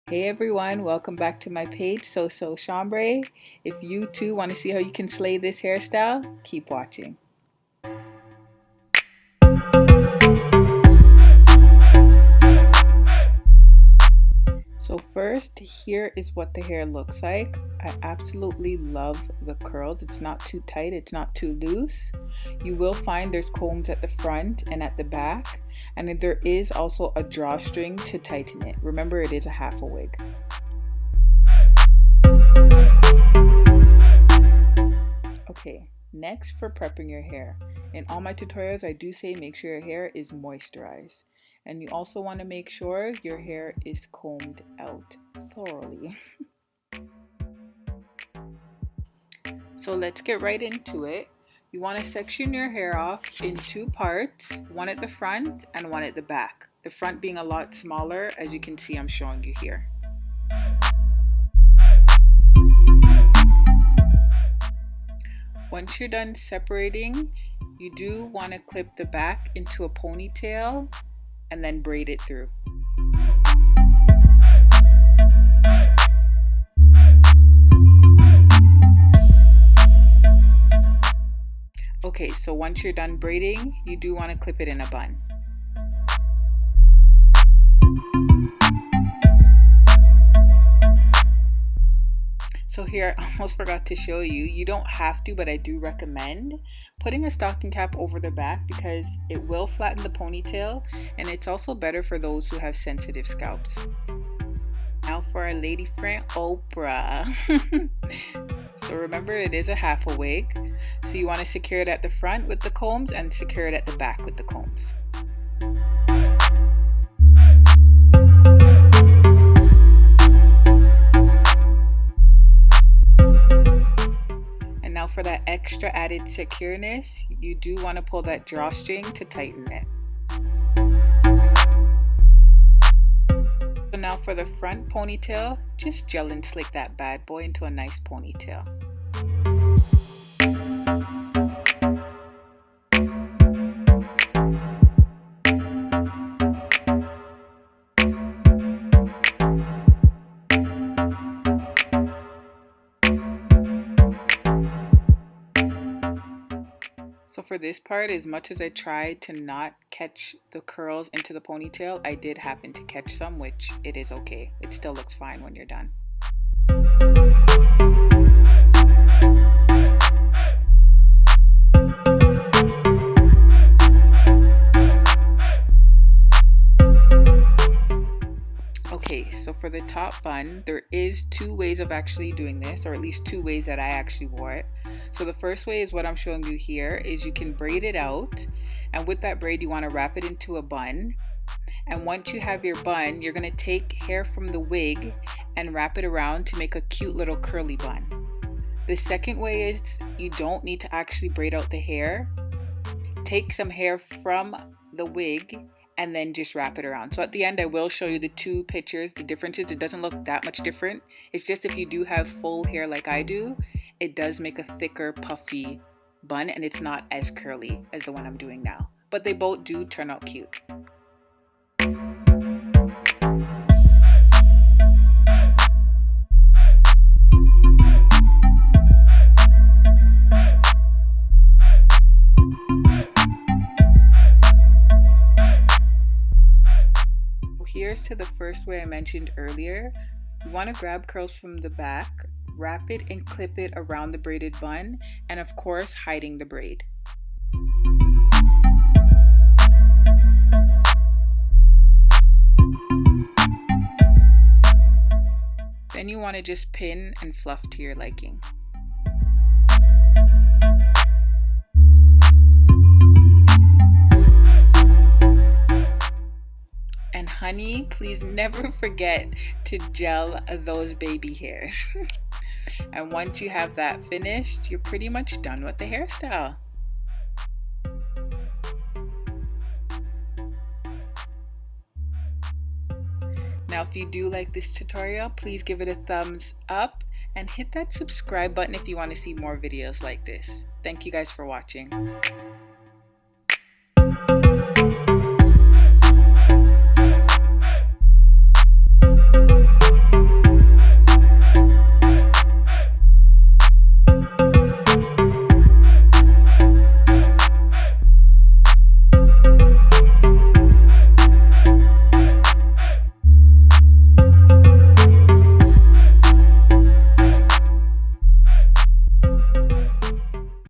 Hey everyone, welcome back to my page, So Chambre. If you too want to see how you can slay this hairstyle, keep watching. So first, here is what the hair looks like. I absolutely love the curls. It's not too tight, it's not too loose. You will find there's combs at the front and at the back, and there is also a drawstring to tighten it. Remember, it is a half a wig. Okay, next for prepping your hair. In all my tutorials, I do say make sure your hair is moisturized. And you also want to make sure your hair is combed out thoroughly. So let's get right into it. You want to section your hair off in two parts, one at the front and one at the back. The front being a lot smaller, as you can see I'm showing you here. Once you're done separating, you do want to clip the back into a ponytail and then braid it through. Okay, so once you're done braiding, you do want to clip it in a bun. So here, I almost forgot to show you, you don't have to, but I do recommend putting a stocking cap over the back because it will flatten the ponytail and it's also better for those who have sensitive scalps. Now for our lady friend, Oprah. So remember, it is a half a wig. So you want to secure it at the front with the combs and secure it at the back with the combs. Now for that extra added secureness, you do want to pull that drawstring to tighten it. So now for the front ponytail, just gel and slick that bad boy into a nice ponytail. So for this part, as much as I tried to not catch the curls into the ponytail, I did happen to catch some, which it is okay. It still looks fine when you're done. Okay, so for the top bun, there is two ways of actually doing this, or at least two ways that I actually wore it. So the first way is what I'm showing you here, is you can braid it out, and with that braid you want to wrap it into a bun. And once you have your bun, you're going to take hair from the wig and wrap it around to make a cute little curly bun. The second way is you don't need to actually braid out the hair. Take some hair from the wig and then just wrap it around. So at the end I will show you the two pictures, the differences. It doesn't look that much different. It's just if you do have full hair like I do, it does make a thicker puffy bun and it's not as curly as the one I'm doing now. But they both do turn out cute. Here's to the first way I mentioned earlier. You want to grab curls from the back, wrap it and clip it around the braided bun, and of course hiding the braid. Then you want to just pin and fluff to your liking. And honey, please never forget to gel those baby hairs. And once you have that finished, you're pretty much done with the hairstyle. Now, if you do like this tutorial, please give it a thumbs up and hit that subscribe button if you want to see more videos like this. Thank you guys for watching.